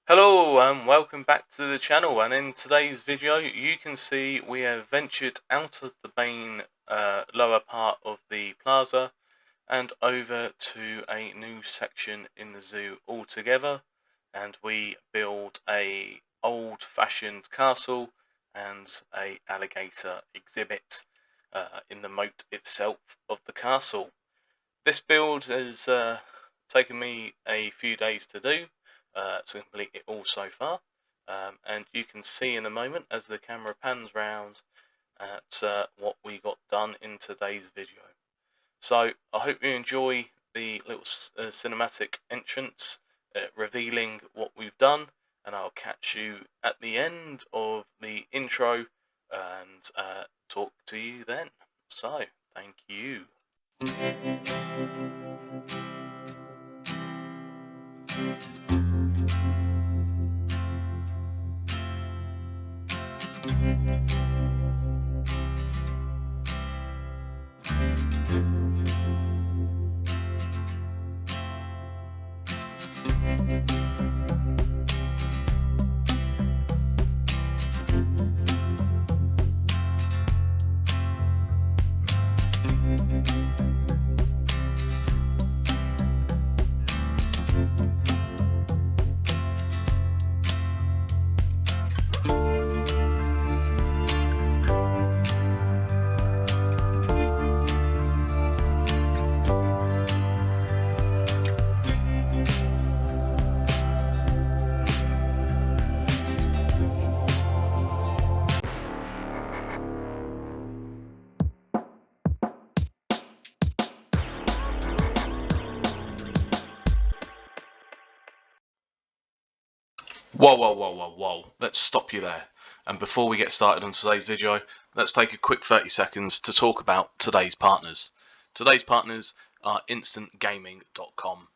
Hello and welcome back to the channel, and in today's video you can see we have ventured out of the main lower part of the plaza and over to a new section in the zoo altogether, and we build a old-fashioned castle and a alligator exhibit in the moat itself of the castle. This build has taken me a few days to do, to complete it all so far, and you can see in a moment as the camera pans round at what we got done in today's video. So I hope you enjoy the little cinematic entrance revealing what we've done, and I'll catch you at the end of the intro and talk to you then. So thank you. Whoa. Let's stop you there. And before we get started on today's video, let's take a quick 30 seconds to talk about today's partners. Today's partners are instantgaming.com.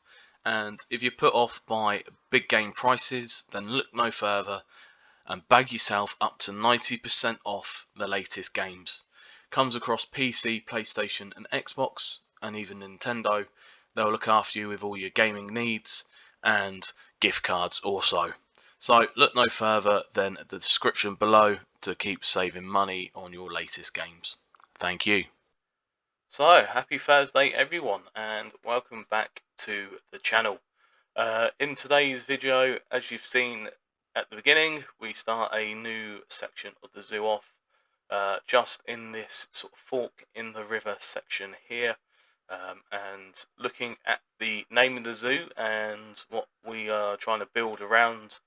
And if you're put off by big game prices, then look no further and bag yourself up to 90% off the latest games. Comes across PC, PlayStation and Xbox, and even Nintendo. They'll look after you with all your gaming needs and gift cards also. So look no further than the description below to keep saving money on your latest games. Thank you. So happy Thursday everyone, and welcome back to the channel. In today's video, as you've seen at the beginning, we start a new section of the zoo off just in this sort of fork in the river section here, and looking at the name of the zoo and what we are trying to build around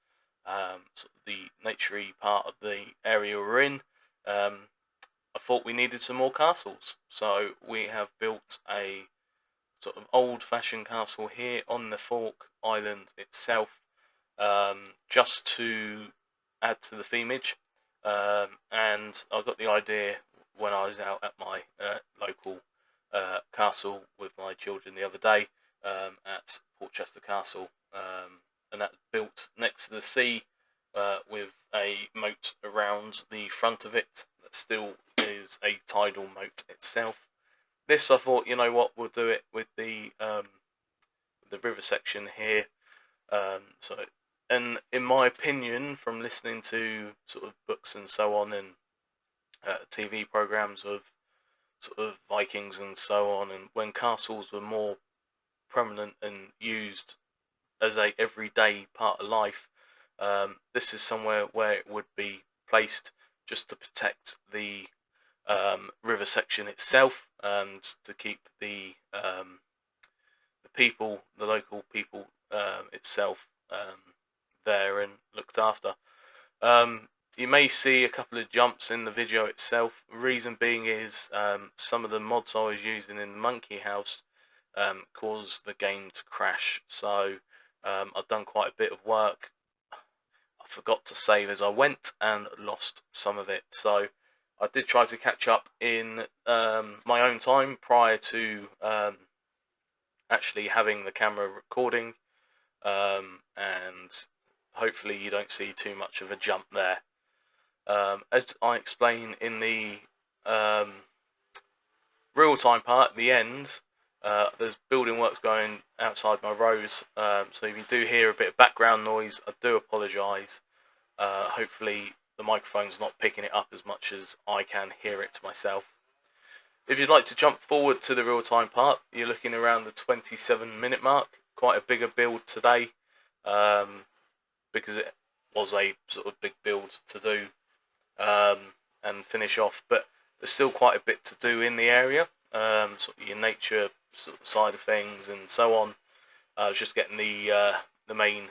sort of the naturey part of the area we're in. I thought we needed some more castles, so we have built a sort of old-fashioned castle here on the Fork Island itself, just to add to the themage. And I got the idea when I was out at my local castle with my children the other day, at Portchester Castle, and that's built next to the sea, with a moat around the front of it that still is a tidal moat itself. This, I thought, you know what, we'll do it with the river section here. And in my opinion, from listening to sort of books and so on, and TV programs of sort of Vikings and so on, and when castles were more prominent and used as a everyday part of life, this is somewhere where it would be placed just to protect the river section itself, and to keep the people, the local people itself, there and looked after. You may see a couple of jumps in the video itself. Reason being is some of the mods I was using in the monkey house caused the game to crash. So I've done quite a bit of work. I forgot to save as I went and lost some of it. So I did try to catch up in my own time prior to actually having the camera recording, and hopefully you don't see too much of a jump there. As I explain in the real-time part at the end, There's building works going outside my rows, so if you do hear a bit of background noise, I do apologise. Hopefully the microphone's not picking it up as much as I can hear it myself. If you'd like to jump forward to the real-time part, you're looking around the 27-minute mark. Quite a bigger build today, because it was a sort of big build to do and finish off, but there's still quite a bit to do in the area, sort of your nature sort of side of things and so on. I was just getting the main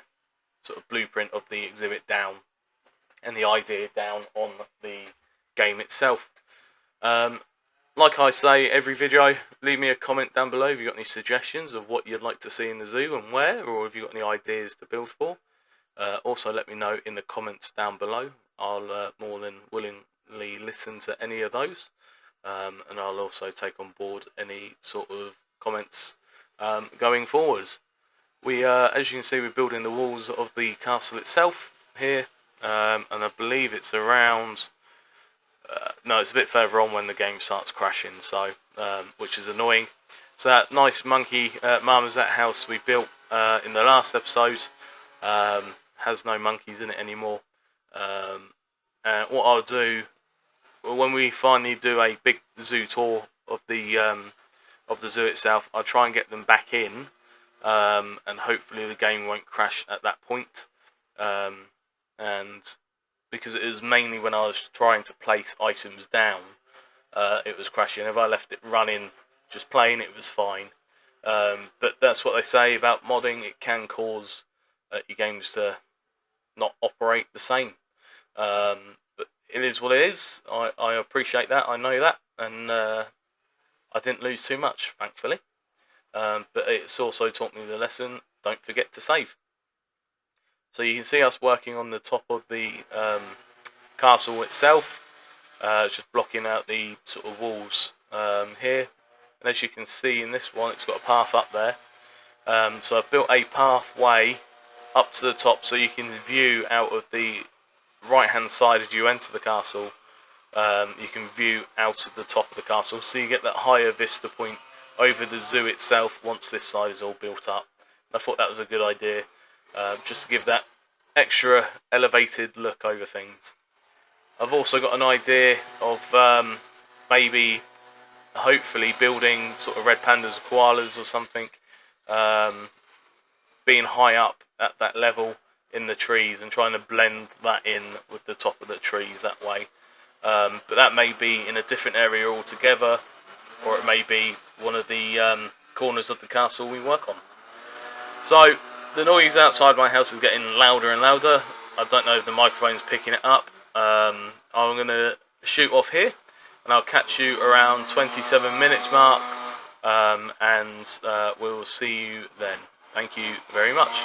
sort of blueprint of the exhibit down and the idea down on the game itself. Like I say every video, leave me a comment down below if you've got any suggestions of what you'd like to see in the zoo and where, or if you've got any ideas to build for. Also let me know in the comments down below. I'll more than willingly listen to any of those, and I'll also take on board any sort of comments going forwards. As you can see, we're building the walls of the castle itself here, and I believe it's around, no, it's a bit further on when the game starts crashing, so which is annoying. So that nice monkey marmoset house we built in the last episode has no monkeys in it anymore. And what I'll do when we finally do a big zoo tour of the zoo itself, I'll try and get them back in, and hopefully the game won't crash at that point. And because it was mainly when I was trying to place items down, it was crashing. If I left it running, just playing, it was fine. But that's what they say about modding. It can cause your games to not operate the same. But it is what it is. I appreciate that. I know that, and I didn't lose too much, thankfully. But it's also taught me the lesson: don't forget to save. So you can see us working on the top of the castle itself. It's just blocking out the sort of walls here. And as you can see in this one, it's got a path up there. So I've built a pathway up to the top so you can view out of the right hand side as you enter the castle. You can view out of the top of the castle, so you get that higher vista point over the zoo itself once this side is all built up. I thought that was a good idea, just to give that extra elevated look over things. I've also got an idea of maybe, hopefully, building sort of red pandas or koalas or something, being high up at that level in the trees and trying to blend that in with the top of the trees that way. But that may be in a different area altogether, or it may be one of the corners of the castle we work on. So the noise outside my house is getting louder and louder. I don't know if the microphone's picking it up. I'm going to shoot off here, and I'll catch you around 27 minutes mark, and we'll see you then. Thank you very much.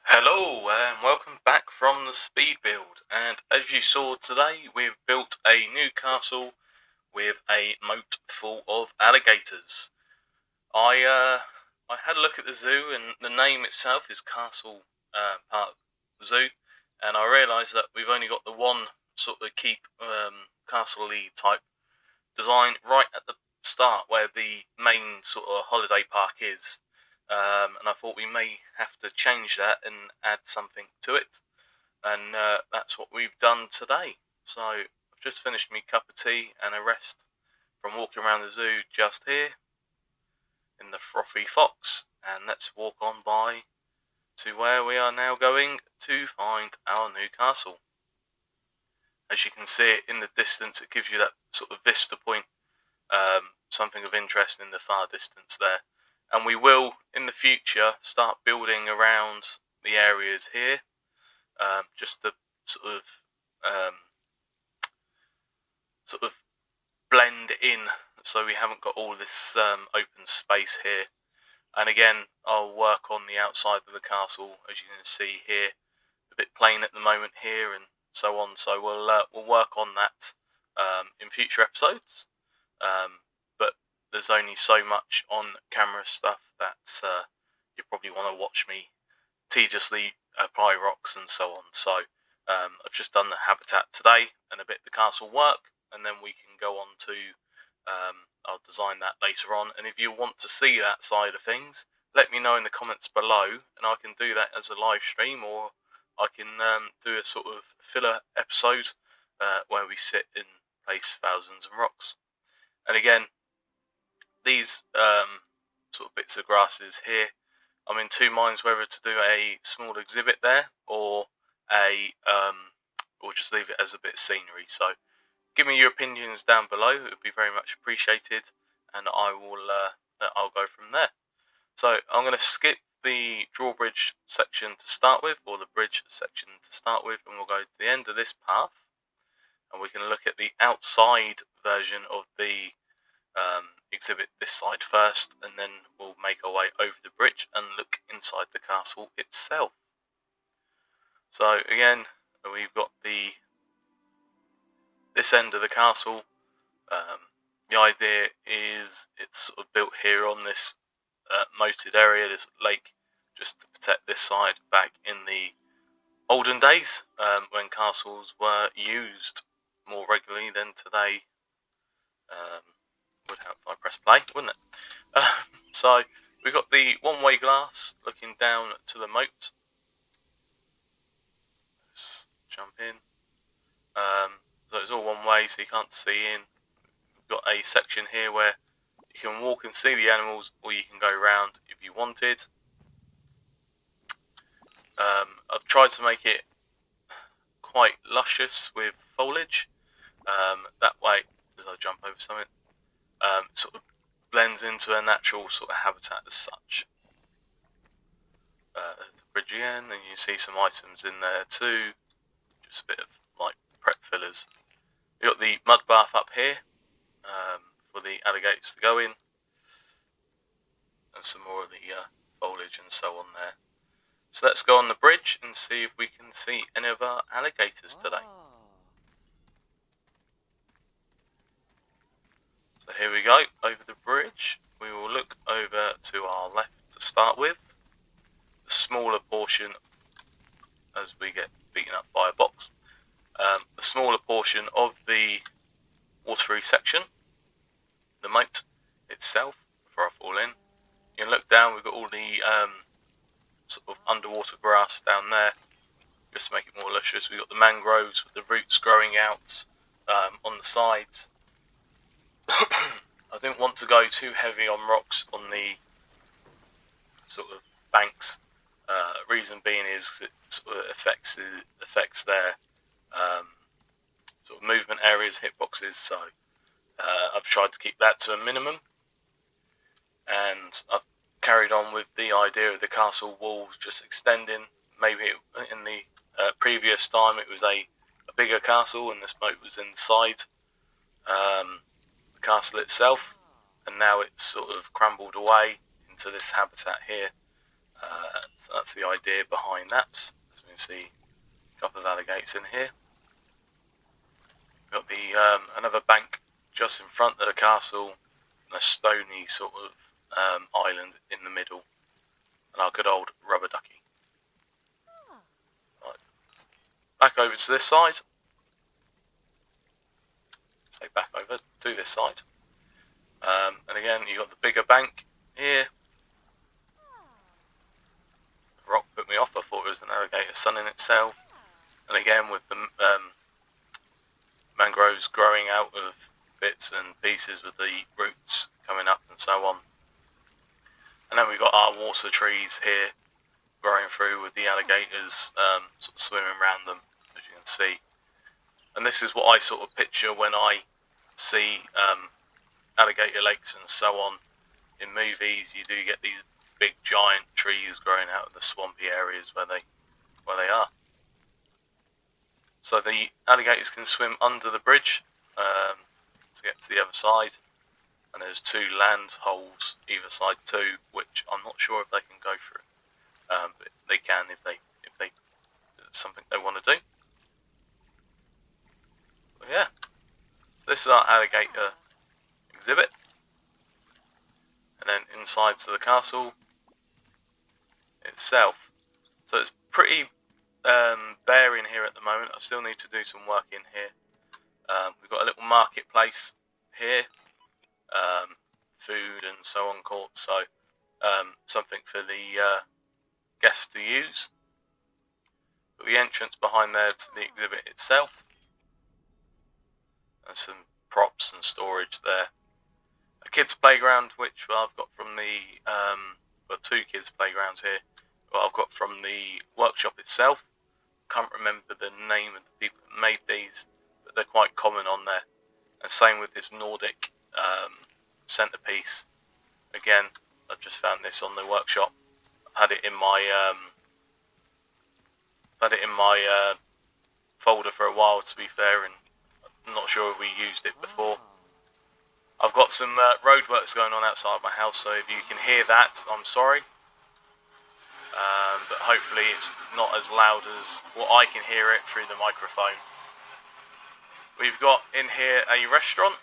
Hello and welcome back from the speed build, and as you saw today we've built a new castle with a moat full of alligators. I had a look at the zoo, and the name itself is Castle Park Zoo, and I realised that we've only got the one sort of keep castle-y type design right at the start where the main sort of holiday park is. And I thought we may have to change that and add something to it. and that's what we've done today. So I've just finished me cup of tea and a rest from walking around the zoo just here in the Frothy Fox, and let's walk on by to where we are now going to find our new castle. As you can see it in the distance, it gives you that sort of vista point, something of interest in the far distance there. And we will, in the future, start building around the areas here, just to sort of blend in, so we haven't got all this open space here. And again, I'll work on the outside of the castle, as you can see here, a bit plain at the moment here, and so on. So we'll work on that in future episodes. But there's only so much on camera stuff that you probably want to watch me tediously apply rocks and so on. So I've just done the habitat today and a bit of the castle work, and then we can go on to I'll design that later on. And if you want to see that side of things, let me know in the comments below, and I can do that as a live stream, or I can do a sort of filler episode where we sit and place thousands of rocks. And again, these sort of bits of grasses here, I'm in two minds whether to do a small exhibit there or just leave it as a bit of scenery. So give me your opinions down below. It would be very much appreciated, and I'll go from there. So I'm going to skip the drawbridge section to start with, or the bridge section to start with, and we'll go to the end of this path, and we can look at the outside version of the exhibit this side first, and then we'll make our way over the bridge and look inside the castle itself. So again, we've got this end of the castle. The idea is it's sort of built here on this moated area, this lake, just to protect this side back in the olden days, when castles were used more regularly than today. Would help if I press play, wouldn't it? So we've got the one-way glass looking down to the moat. Let's jump in. So it's all one way, so you can't see in. We've got a section here where you can walk and see the animals, or you can go around if you wanted. I've tried to make it quite luscious with foliage. That way, as I jump over something, sort of blends into a natural sort of habitat as such. There's the bridge again, and you see some items in there too. Just a bit of like prep fillers. We've got the mud bath up here for the alligators to go in, and some more of the foliage and so on there. So let's go on the bridge and see if we can see any of our alligators today. So here we go, over the bridge. We will look over to our left to start with. The smaller portion, as we get beaten up by a box, the smaller portion of the watery section, the moat itself, before I fall in. You can look down, we've got all the sort of underwater grass down there, just to make it more luscious. We've got the mangroves with the roots growing out on the sides. I didn't want to go too heavy on rocks on the sort of banks. Reason being is it sort of affects their sort of movement areas, hitboxes. So I've tried to keep that to a minimum, and I've carried on with the idea of the castle walls just extending. Maybe in the previous time it was a bigger castle, and this moat was inside the castle itself, and now it's sort of crumbled away into this habitat here. So that's the idea behind that. As we can see, a couple of alligators in here. We've got the another bank just in front of the castle, and a stony sort of island in the middle, and our good old rubber ducky. Right. Back over to this side. Say back over to this side. And again, you've got the bigger bank here. The rock put me off. I thought it was an alligator sunning itself. And again, with the mangroves growing out of bits and pieces with the roots coming up and so on. And then we've got our water trees here growing through with the alligators sort of swimming around them, as you can see. And this is what I sort of picture when I see alligator lakes and so on in movies. You do get these big giant trees growing out of the swampy areas where they are. So the alligators can swim under the bridge to get to the other side, and there's 2 land holes either side too, which I'm not sure if they can go through, but they can if they it's something they want to do. But yeah, so this is our alligator exhibit, and then inside to the castle itself. So it's pretty bare in here at the moment. I still need to do some work in here. We've got a little marketplace here, food and so on court, so something for the guests to use. But the entrance behind there to the exhibit itself, and some props and storage there. A kids playground, which I've got from the well, 2 kids playgrounds here, what I've got from the workshop itself. Can't remember the name of the people that made these, but they're quite common on there. And same with this Nordic centerpiece. Again, I've just found this on the workshop. I've had it in my folder for a while, to be fair, and I'm not sure if we used it before. I've got some roadworks going on outside my house, so if you can hear that, I'm sorry. But hopefully it's not as loud as what I can hear it through the microphone. We've got in here a restaurant,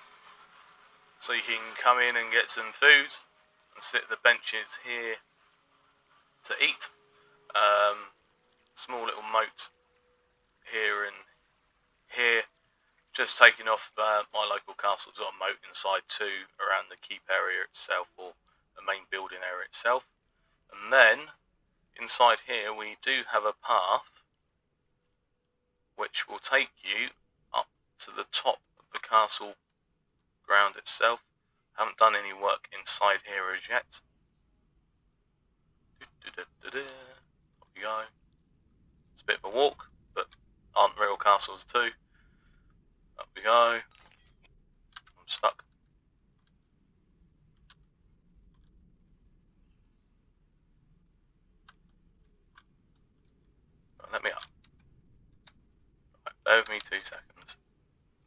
so you can come in and get some food and sit at the benches here to eat. Small little moat here and here. Just taking off my local castle's got a moat inside too, around the keep area itself, or the main building area itself. And then inside here we do have a path which will take you up to the top of the castle ground itself. Haven't done any work inside here as yet. Up we go. It's a bit of a walk, but aren't real castles too. Up we go. I'm stuck. Let me up. Right, bear with me 2 seconds.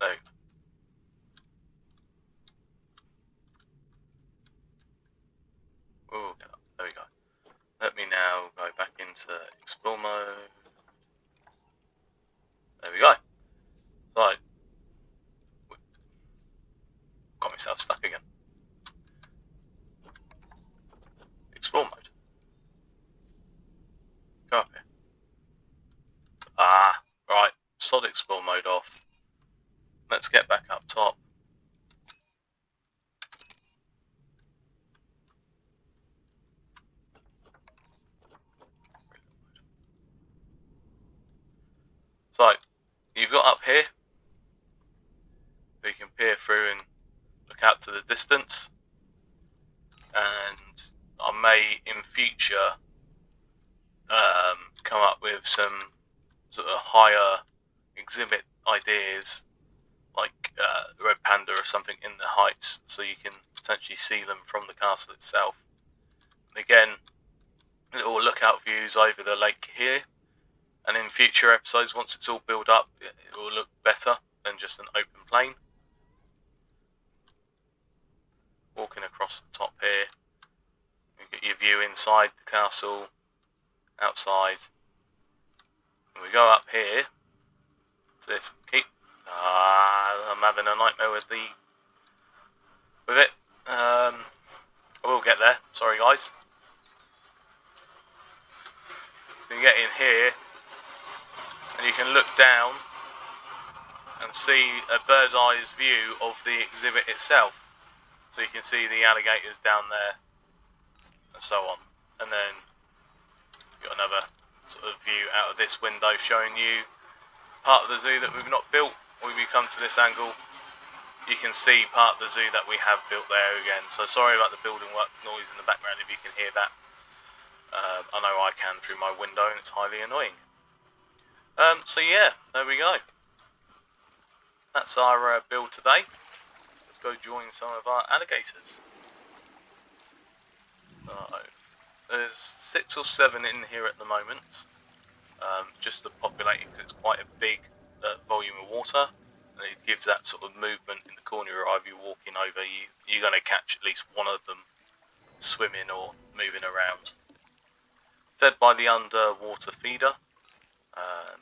There we go. Oh, get up. There we go. Let me now go back into explore mode. There we go. Right. Got myself stuck again. Explore mode. Go up here. Ah, right. Sod explore mode off. Let's get back up top. So, you've got up here, we can peer through and look out to the distance, and I may in future come up with some sort of higher exhibit ideas, like the red panda or something in the heights, so you can potentially see them from the castle itself. And again, little lookout views over the lake here, and in future episodes, once it's all built up, it will look better than just an open plain. Walking across the top here, you get your view inside the castle, outside, and we go up here to this keep. I'm having a nightmare with it. I will get there. Sorry, guys. So you get in here, and you can look down and see a bird's eye view of the exhibit itself. So you can see the alligators down there, and so on. And then you've got another sort of view out of this window showing you part of the zoo that we've not built. When we come to this angle, you can see part of the zoo that we have built there again. So sorry about the building work noise in the background if you can hear that. I know I can through my window and it's highly annoying. So yeah, there we go. That's our build today. Let's go join some of our alligators. There's 6 or 7 in here at the moment. Just to populate it, because it's quite a big volume of water. And it gives that sort of movement in the corner of your eye. If you're walking over, you're going to catch at least one of them swimming or moving around. Fed by the underwater feeder, and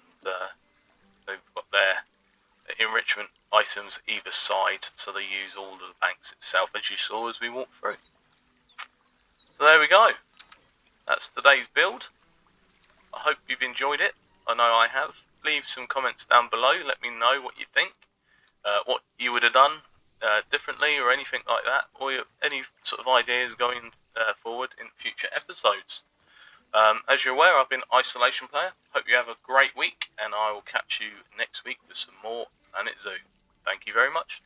they've got their enrichment items either side, so they use all of the banks itself, as you saw as we walked through. So there we go. That's today's build. I hope you've enjoyed it. I know I have. Leave some comments down below. Let me know what you think, what you would have done differently or anything like that, or any sort of ideas going forward in future episodes. As you're aware, I've been Isolation Player. Hope you have a great week, and I will catch you next week with some more Planet Zoo. Thank you very much.